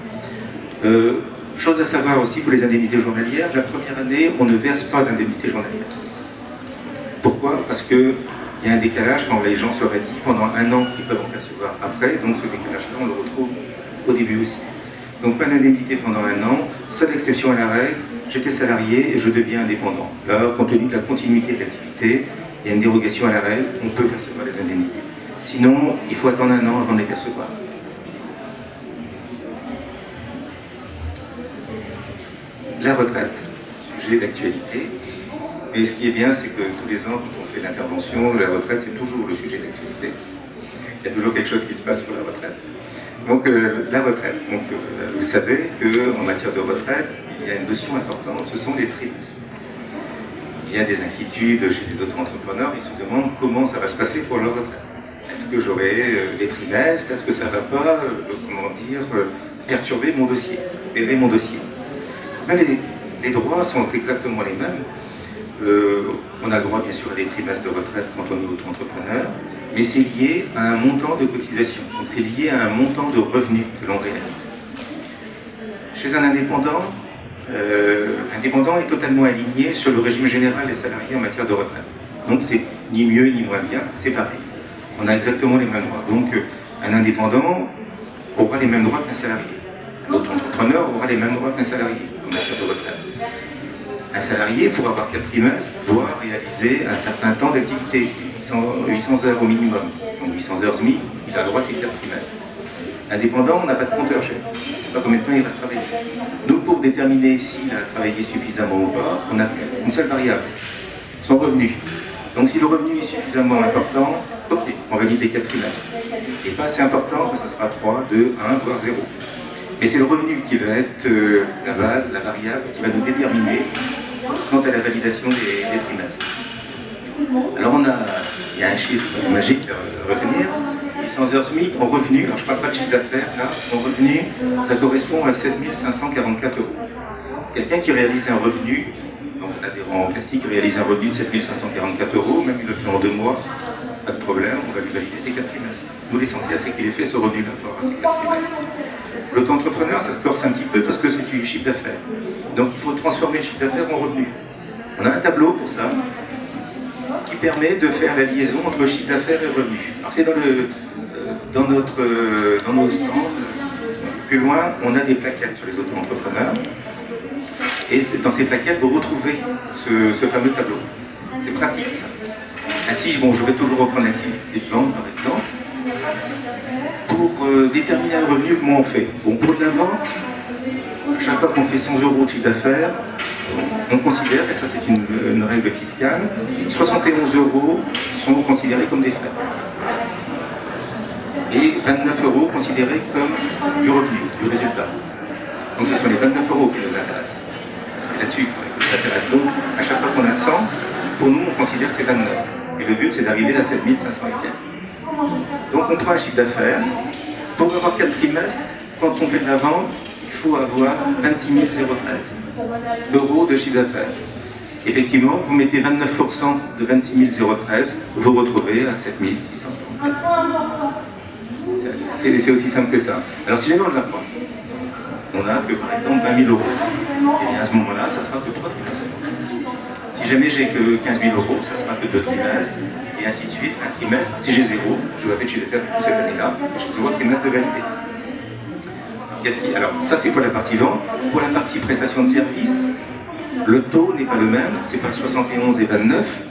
Chose à savoir aussi pour les indemnités journalières, la première année, on ne verse pas d'indemnité journalière. Pourquoi? Parce qu'il y a un décalage quand les gens seraient dit pendant un an qu'ils peuvent en percevoir après, donc ce décalage-là, on le retrouve au début aussi. Donc pas d'indemnité pendant un an, seule exception à la règle, j'étais salarié et je deviens indépendant. Là, compte tenu de la continuité de l'activité, il y a une dérogation à la règle, on peut percevoir les indemnités. Sinon, il faut attendre un an avant de les percevoir. La retraite, sujet d'actualité. Et ce qui est bien, c'est que tous les ans, quand on fait l'intervention, la retraite est toujours le sujet d'actualité. Il y a toujours quelque chose qui se passe pour la retraite. Donc, la retraite. Donc, vous savez qu'en matière de retraite, il y a une notion importante, ce sont les trimestres. Il y a des inquiétudes chez les auto-entrepreneurs, ils se demandent comment ça va se passer pour leur retraite. Est-ce que j'aurai des trimestres? Est-ce que ça ne va pas, perturber mon dossier, verrer mon dossier? Ben, les droits sont exactement les mêmes. On a le droit bien sûr à des trimestres de retraite quand on est auto-entrepreneur, mais c'est lié à un montant de cotisation, donc c'est lié à un montant de revenus que l'on réalise. Chez un indépendant, l'indépendant est totalement aligné sur le régime général des salariés en matière de retraite. Donc c'est ni mieux ni moins bien, c'est pareil. On a exactement les mêmes droits. Donc un indépendant aura les mêmes droits qu'un salarié. Un auto-entrepreneur aura les mêmes droits qu'un salarié en matière de retraite. Un salarié, pour avoir 4 trimestres, doit réaliser un certain temps d'activité, 800 heures au minimum. Donc 800 heures SMIC, il a le droit à ses 4 trimestres. Indépendant, on n'a pas de compteur chez nous. On ne sait pas combien de temps il reste travailler. Nous, pour déterminer s'il a travaillé suffisamment ou pas, on a une seule variable, son revenu. Donc si le revenu est suffisamment important, ok, on valide les 4 trimestres. Et pas assez important, ça sera 3, 2, 1, voire 0. Mais c'est le revenu qui va être la base, la variable, qui va nous déterminer quant à la validation des trimestres. Alors il y a un chiffre magique à retenir, 800 heures SMIC en revenu, alors je ne parle pas de chiffre d'affaires, là, en revenu, ça correspond à 7 544 €. Quelqu'un qui réalise un revenu, donc un adhérent classique réalise un revenu de 7 544 €, même il le fait en 2 mois, pas de problème, on va lui valider ses 4 trimestres. Nous, l'essentiel, c'est qu'il ait fait ce revenu-là pour avoir ses 4 trimestres. L'auto-entrepreneur, ça se corse un petit peu parce que c'est du chiffre d'affaires. Donc il faut transformer le chiffre d'affaires en revenu. On a un tableau pour ça qui permet de faire la liaison entre chiffre d'affaires et revenu. Alors c'est dans nos stands, plus loin, on a des plaquettes sur les auto-entrepreneurs. Et dans ces plaquettes, vous retrouvez ce fameux tableau. C'est pratique ça. Ainsi, bon, je vais toujours reprendre l'activité de vente par exemple. Pour déterminer un revenu, comment on fait? Bon, pour de la vente, à chaque fois qu'on fait 100 € de chiffre d'affaires, on considère, et ça c'est une règle fiscale, 71 € sont considérés comme des frais. Et 29 € considérés comme du revenu, du résultat. Donc ce sont les 29 € qui nous intéressent. C'est là-dessus qui nous intéresse. Donc à chaque fois qu'on a 100, pour nous on considère que c'est 29. Et le but c'est d'arriver à 7 500 et quelques. Donc on prend un chiffre d'affaires. Pour avoir 4 trimestres, quand on fait de la vente, il faut avoir 26 013 € de chiffre d'affaires. Effectivement, vous mettez 29% de 26 013, vous retrouvez à 7 634. C'est aussi simple que ça. Alors si jamais on ne l'a pas, on n'a que par exemple 20 000 €. Et à ce moment-là, ça sera que 3 trimestres. Si jamais j'ai que 15 000 euros, ça sera que 2 trimestres, et ainsi de suite, un trimestre. Si j'ai zéro, je dois faire de chiffre d'affaires toute cette année-là, et j'ai zéro trimestre de validé. Alors, ça c'est pour la partie vente. Pour la partie prestation de service, le taux n'est pas le même, c'est pas 71 et 29.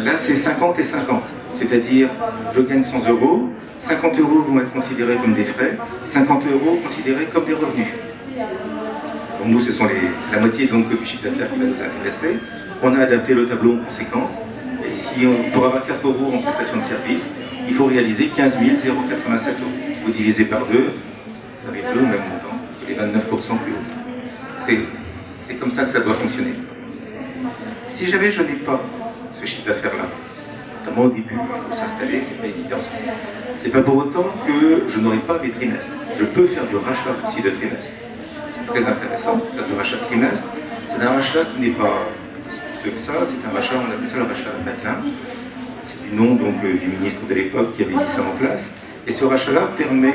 Là, c'est 50 et 50. C'est-à-dire, je gagne 100 euros, 50 euros vont être considérés comme des frais, 50 euros considérés comme des revenus. Donc nous, c'est la moitié donc, du chiffre d'affaires qui va nous intéresser. On a adapté le tableau en conséquence. Et si pour avoir 4 euros en prestation de service, il faut réaliser 15 087 euros. Vous divisez par 2, vous avez le même montant, les 29% plus haut. C'est comme ça que ça doit fonctionner. Si jamais je n'ai pas ce chiffre d'affaires-là, notamment au début, il faut s'installer, c'est pas évident. C'est pas pour autant que je n'aurai pas mes trimestres. Je peux faire du rachat aussi de trimestre. C'est très intéressant, faire du rachat de trimestre. C'est un rachat qui n'est pas si coûteux que ça, c'est un rachat, on appelle ça le rachat Madelin. C'est du nom donc, du ministre de l'époque qui avait mis ça en place. Et ce rachat-là permet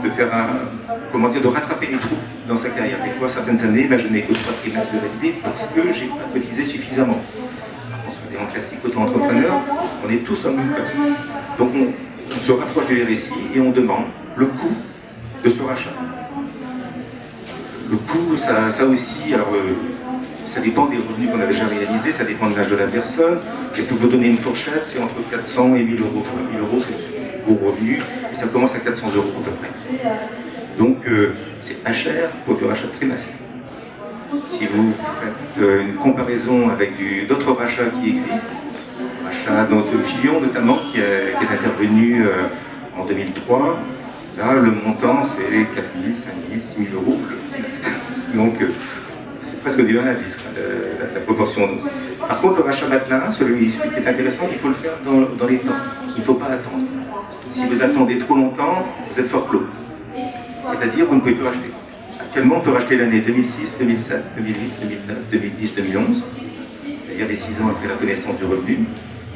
de faire de rattraper les trous dans sa carrière. Des fois, certaines années, je n'ai que 3 trimestres de validé parce que j'ai pas cotisé suffisamment. En classique auto-entrepreneur, on est tous en même cas. Donc on se rapproche du RSI et on demande le coût de ce rachat. Le coût, ça aussi, alors ça dépend des revenus qu'on a déjà réalisés, ça dépend de l'âge de la personne. Et pour vous donner une fourchette, c'est entre 400 et 1000 euros. 1000 euros, c'est le gros revenu, et ça commence à 400 euros à peu près. Donc c'est pas cher pour du rachat de trimestre. Si vous faites une comparaison avec d'autres rachats qui existent, rachat de Filion notamment qui est intervenu en 2003, là le montant c'est 4 000, 5 000, 6 000 euros. Donc c'est presque du 1 à 10 la proportion. Par contre le rachat Madelin, celui qui est intéressant, il faut le faire dans les temps. Il ne faut pas attendre. Si vous attendez trop longtemps, vous êtes fort clos. C'est-à-dire vous ne pouvez plus racheter. Actuellement, on peut racheter l'année 2006, 2007, 2008, 2009, 2010, 2011, c'est-à-dire les 6 ans après la connaissance du revenu.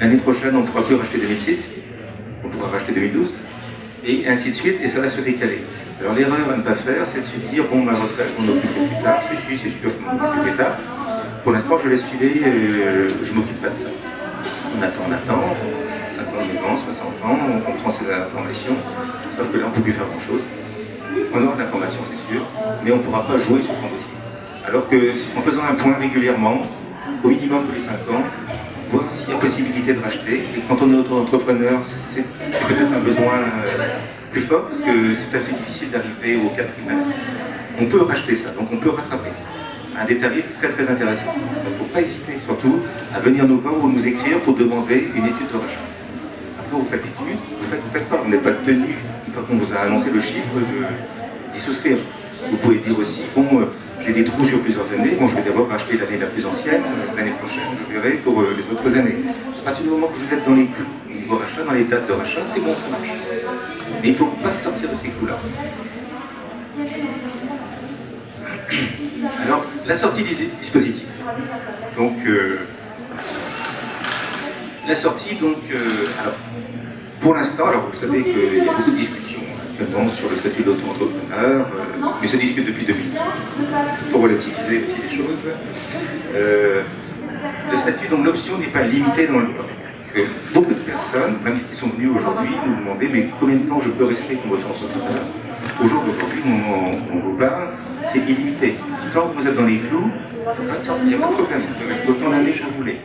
L'année prochaine, on ne pourra plus racheter 2006, on pourra racheter 2012, et ainsi de suite, et ça va se décaler. Alors l'erreur à ne pas faire, c'est de se dire, bon, ma retraite, je m'en occuperai plus tard, c'est sûr, je m'en occuperai plus tard. Pour l'instant, je laisse filer, je ne m'occupe pas de ça. On attend, 50, 9 ans, 60 ans, on prend ces informations, sauf que là, on ne peut plus faire grand-chose. On aura de l'information, c'est sûr, mais on ne pourra pas jouer sur son dossier. Alors qu'en faisant un point régulièrement, au minimum tous les 5 ans, voir s'il y a possibilité de racheter. Et quand on est auto-entrepreneur, c'est peut-être un besoin plus fort, parce que c'est peut-être difficile d'arriver au 4 trimestres. On peut racheter ça, donc on peut rattraper à des tarifs très très intéressants. Il ne faut pas hésiter surtout à venir nous voir ou nous écrire pour demander une étude de rachat. Après vous faites l'étude, vous faites pas, vous n'êtes pas tenu, une fois qu'on vous a annoncé le chiffre, d'y souscrire. Vous pouvez dire aussi, bon, j'ai des trous sur plusieurs années, bon je vais d'abord racheter l'année la plus ancienne, l'année prochaine je verrai pour les autres années. À partir du moment que vous êtes dans les clous, au niveau rachat, dans les dates de rachat, c'est bon, ça marche. Mais il ne faut pas sortir de ces clous-là. Alors, la sortie du dispositif. Donc, la sortie, donc, alors, pour l'instant, alors vous savez qu'il y a beaucoup de discussions actuellement sur le statut d'auto-entrepreneur, mais se discute depuis 2000. Il faut relativiser aussi les choses. Le statut, donc l'option n'est pas limitée dans le temps. Parce que beaucoup de personnes, même qui sont venues aujourd'hui, nous demandaient mais combien de temps je peux rester comme auto-entrepreneur. Au jour d'aujourd'hui, on vous parle, c'est illimité. Tant que vous êtes dans les clous, il n'y a pas de problème, vous pouvez rester autant d'années que vous voulez.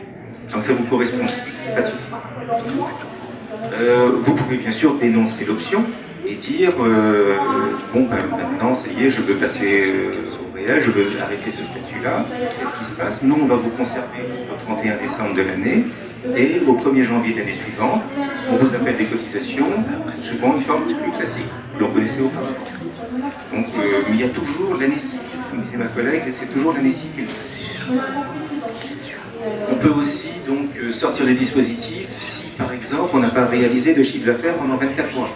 Donc ça vous correspond, pas de souci. Vous pouvez bien sûr dénoncer l'option et dire bon ben, maintenant ça y est, je veux passer au réel, je veux arrêter ce statut-là. Qu'est-ce qui se passe? Nous on va vous conserver jusqu'au 31 décembre de l'année et au 1er janvier de l'année suivante, on vous appelle des cotisations, souvent une forme plus classique, que l'on connaissait auparavant. Donc mais il y a toujours l'année civile, comme disait ma collègue, c'est toujours l'année civile. On peut aussi donc sortir des dispositifs si par exemple on n'a pas réalisé de chiffre d'affaires pendant 24 mois.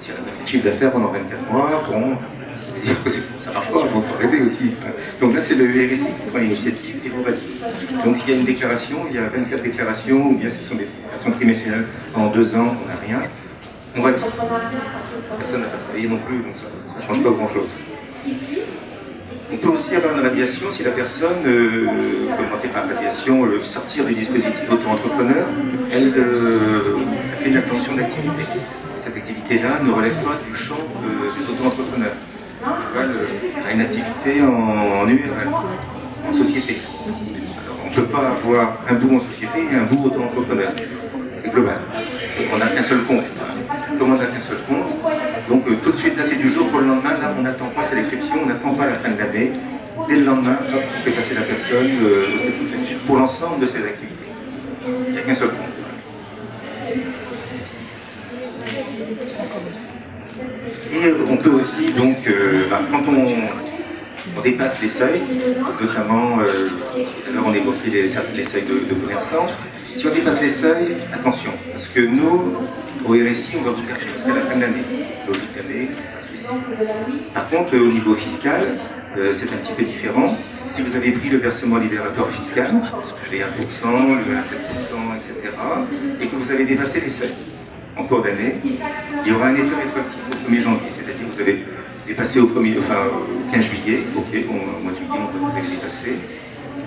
Si on n'a pas fait de chiffre d'affaires pendant 24 mois, bon, ça veut dire que ça ne marche pas, il faut arrêter aussi. Donc là c'est le RSI qui prend l'initiative et vous valide. Donc s'il y a une déclaration, il y a 24 déclarations, ou bien si ce sont des déclarations trimestrielles pendant 2 ans, on n'a rien, on valide. Personne n'a pas travaillé non plus, donc ça ne change pas grand chose. On peut aussi avoir une radiation si la personne, sortir du dispositif auto-entrepreneur, elle fait une attention d'activité. Cette activité-là ne relève pas du champ des auto-entrepreneurs. Une activité en URL, en société. Alors, on ne peut pas avoir un bout en société et un bout auto-entrepreneur. C'est global. On n'a qu'un seul compte. Comme on n'a qu'un seul compte, donc tout de suite, là c'est du jour pour le lendemain, là on n'attend pas, c'est l'exception, on n'attend pas la fin de l'année. Dès le lendemain, hop, on fait passer la personne au statut festif pour l'ensemble de ses activités. Il n'y a qu'un seul compte. Et on peut aussi, donc, quand on dépasse les seuils, notamment, tout à l'heure on évoquait les seuils de commerçants, si on dépasse les seuils, attention, parce que nous, au RSI, on va vous garder jusqu'à la fin de l'année. Logique d'année, pas de souci. Par contre, au niveau fiscal, c'est un petit peu différent. Si vous avez pris le versement libératoire fiscal, les 1%, le 1,7%, etc., et que vous avez dépassé les seuils en cours d'année, il y aura un effet rétroactif au 1er janvier, c'est-à-dire que vous avez dépassé au 15 juillet, ok, bon, au mois de juillet, on va vous avez dépassé.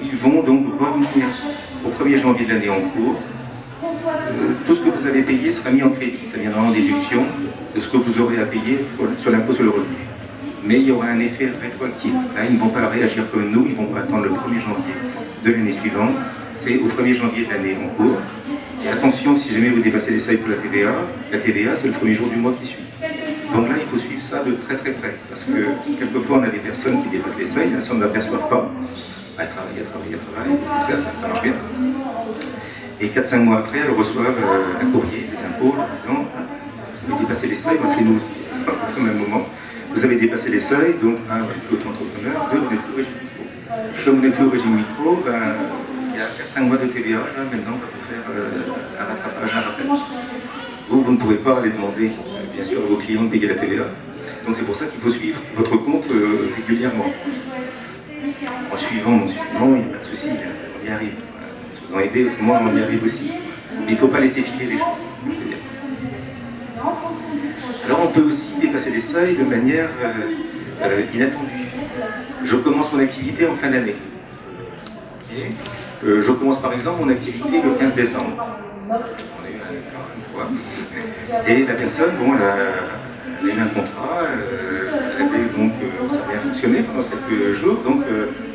Ils vont donc revenir au 1er janvier de l'année en cours. Tout ce que vous avez payé sera mis en crédit, ça viendra en déduction de ce que vous aurez à payer sur l'impôt sur le revenu. Mais il y aura un effet rétroactif. Là, ils ne vont pas réagir comme nous, ils vont pas attendre le 1er janvier de l'année suivante. C'est au 1er janvier de l'année en cours. Et attention, si jamais vous dépassez les seuils pour la TVA c'est le 1er jour du mois qui suit. Donc là, il faut suivre ça de très très près. Parce que quelquefois, on a des personnes qui dépassent les seuils, elles ne s'en aperçoivent pas. Elles travaillent, ça marche bien. Et 4-5 mois après, elles reçoivent un courrier des impôts en disant « Vous avez dépassé les seuils, donc chez nous aussi, au même moment. Vous avez dépassé les seuils, donc 1, vous n'êtes plus auto-entrepreneur, 2, vous n'êtes plus au régime micro. Comme vous n'êtes plus au régime micro, il y a 4-5 mois de TVA, là, maintenant, on va vous faire un rattrapage, un rappel. Vous ne pouvez pas aller demander, bien sûr, à vos clients de payer la TVA. Donc c'est pour ça qu'il faut suivre votre compte régulièrement. En suivant, il n'y a pas de souci, on y arrive. Si vous en aidez, autrement on y arrive aussi. Mais il ne faut pas laisser filer les choses, c'est ce que je veux dire. Alors on peut aussi dépasser les seuils de manière inattendue. Je commence mon activité en fin d'année. Okay. Je commence par exemple mon activité le 15 décembre. On a eu un cas une fois. Et la personne, bon, elle a eu un contrat, ça a bien fonctionné pendant quelques jours, donc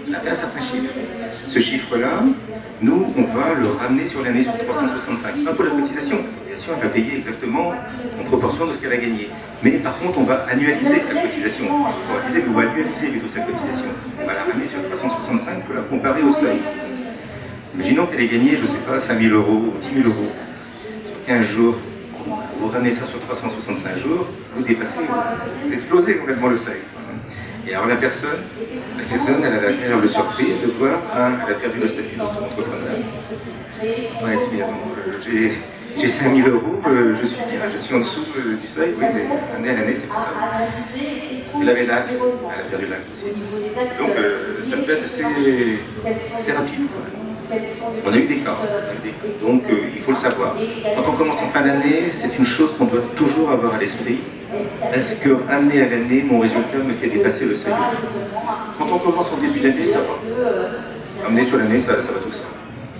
elle a fait un certain chiffre. Ce chiffre-là, nous, on va le ramener sur l'année sur 365. Pas pour la cotisation. La cotisation, elle va payer exactement en proportion de ce qu'elle a gagné. Mais par contre, on va annualiser sa cotisation. On va annualiser plutôt sa cotisation. On va la ramener sur 365 pour la comparer au seuil. Imaginons qu'elle ait gagné, je ne sais pas, 5 000 euros ou 10 000 euros sur 15 jours. Vous ramenez ça sur 365 jours, vous dépassez, vous explosez complètement le seuil. Et alors la personne elle a l'agréable surprise de voir, elle a perdu le statut d'entrepreneur. On a dit, mais non, j'ai 5 000 euros, je suis bien, je suis en dessous du seuil, oui, mais année à l'année, c'est pas ça. Elle avait l'acte, elle a perdu l'acte aussi. Donc ça peut être assez rapide. On a eu des cas, donc il faut le savoir. Quand on commence en fin d'année, c'est une chose qu'on doit toujours avoir à l'esprit. Est-ce que année à l'année, mon résultat me fait dépasser le seuil? Quand on commence en début d'année, ça va. Amener sur l'année, ça va tout seul.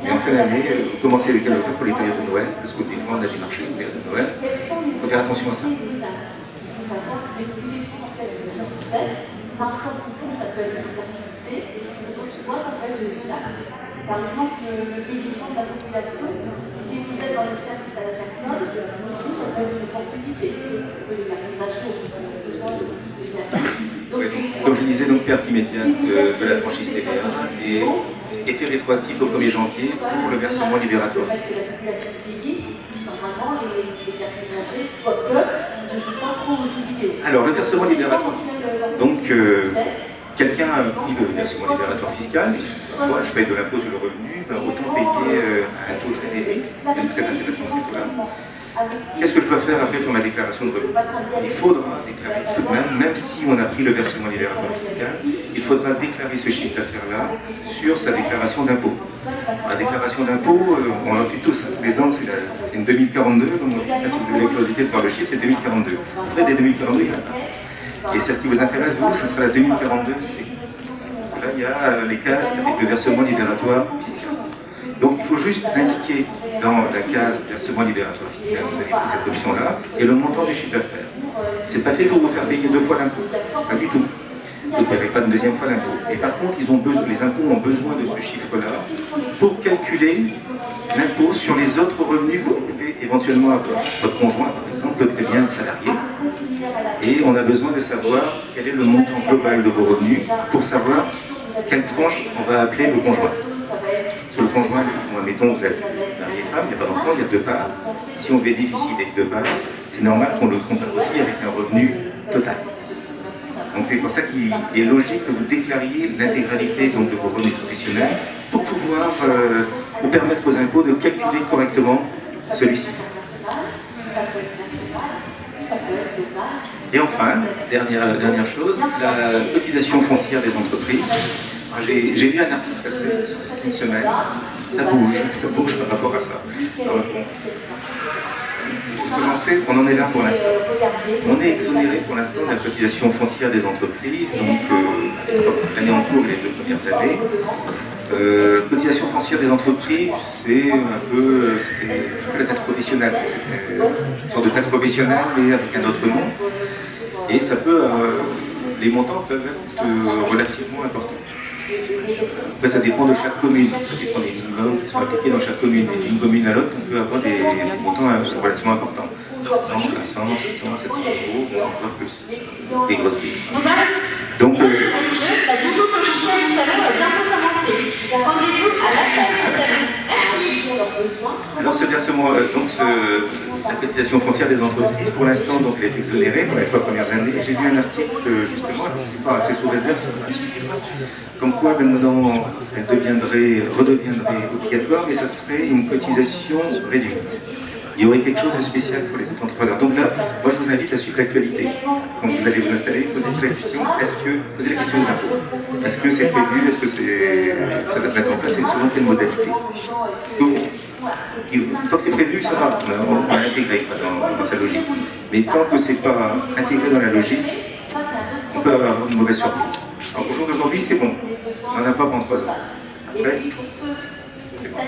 Et en fin d'année, vous commencez les calendriers pour les périodes de Noël, parce que des fois on a des marchés les périodes de Noël. Il faut faire attention à ça. Parfois, ça peut être une opportunité, d'autres ça peut être une menace. Par exemple, le vieillissement de la population, si vous êtes dans le service à la personne, ça peut être une opportunité, parce que les personnes âgées ont besoin de plus de services. Comme je disais, donc perte immédiate de la franchise TVA et effet rétroactif au 1er janvier pour le versement libératoire. Parce que la population vieillisse, normalement, les personnes âgées ne sont pas trop utilisées. Alors, le versement libératoire fiscal. Donc, quelqu'un a pris le versement libératoire fiscal, parfois je paye de l'impôt sur le revenu, autant payer un taux très réduit, même très intéressant ces taux-là. Qu'est-ce que je dois faire après pour ma déclaration de revenu? Il faudra déclarer tout de même si on a pris le versement libératoire fiscal, il faudra déclarer ce chiffre d'affaires-là sur sa déclaration d'impôt. La déclaration d'impôt, on en fait tous, tous les ans, c'est une 2042, donc si vous avez la curiosité de voir le chiffre, c'est 2042. Après, des 2042, il y en a pas. Et celle qui vous intéresse, vous, ce sera la 2042C. il y a les cases avec le versement libératoire fiscal. Donc il faut juste indiquer dans la case versement libératoire fiscal, vous avez pris cette option-là, et le montant du chiffre d'affaires. C'est pas fait pour vous faire payer 2 fois l'impôt, pas du tout. Vous ne paierez pas une deuxième fois l'impôt. Et par contre, les impôts ont besoin de ce chiffre-là pour calculer l'impôt sur les autres revenus que vous pouvez éventuellement avoir. Votre conjoint, par exemple, peut très bien être salarié. Et on a besoin de savoir quel est le montant global de vos revenus pour savoir quelle tranche on va appeler vos conjoints. Sur le conjoint, mettons que vous êtes marié femme, il n'y a pas d'enfant, il y a 2 parts. Si on bénéficie des 2 parts, c'est normal qu'on le compare aussi avec un revenu total. Donc c'est pour ça qu'il est logique que vous déclariez l'intégralité de vos revenus professionnels pour pouvoir vous permettre aux impôts de calculer correctement celui-ci. Et enfin, dernière chose, la cotisation foncière des entreprises. J'ai vu un article passer une semaine, ça bouge par rapport à ça. Alors, ce que j'en sais, on en est là pour l'instant. On est exonéré pour l'instant de la cotisation foncière des entreprises, donc l'année en cours et les 2 premières années. Cotisation foncière des entreprises, c'est un peu la taxe professionnelle. C'est une sorte de taxe professionnelle, mais avec un autre nom. Et ça peut, les montants peuvent être relativement importants. Après, ça dépend de chaque commune, ça dépend des minimums qui sont appliqués dans chaque commune. Et d'une commune à l'autre, on peut avoir des montants relativement importants. 100, 500, 600, 700 euros, voire plus. Des grosses villes. Donc, la visite officielle du salon va bientôt commencer. Rendez-vous à la place du salon. Merci pour leurs besoins. Alors, ce versement, la cotisation foncière des entreprises, pour l'instant, donc, elle est exonérée pour les 3 premières années. J'ai vu un article, justement, je ne sais pas, assez sous réserve, ça sera discuté. Comme quoi, maintenant, elle redeviendrait obligatoire, mais ça serait une cotisation réduite. Il y aurait quelque chose de spécial pour les auto-entrepreneurs. Donc là, moi je vous invite à suivre l'actualité. Quand vous allez vous installer, posez-vous la question, posez la question des impôts. Est-ce que c'est prévu? Est-ce que ça va se mettre en place? Et selon quelle modalité? Donc, une fois que c'est prévu, ça va, on va l'intégrer dans sa logique. Mais tant que c'est pas intégré dans la logique, on peut avoir une mauvaise surprise. Alors au jour d'aujourd'hui, c'est bon. On n'en a pas pendant 3 ans. Après, c'est bon.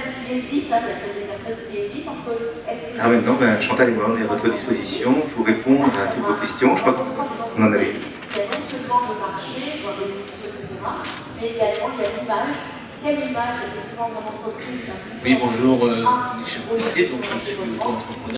Ah maintenant, Chantal et moi, on est à votre disposition pour répondre à toutes vos questions. Je crois qu'on en avait vu. Il y a non seulement le marché, les bénéfices, etc., mais également il y a l'image. Quelle image, effectivement, mon entreprise? Oui, bonjour, Michel Bonifay, donc je suis auto-entrepreneur.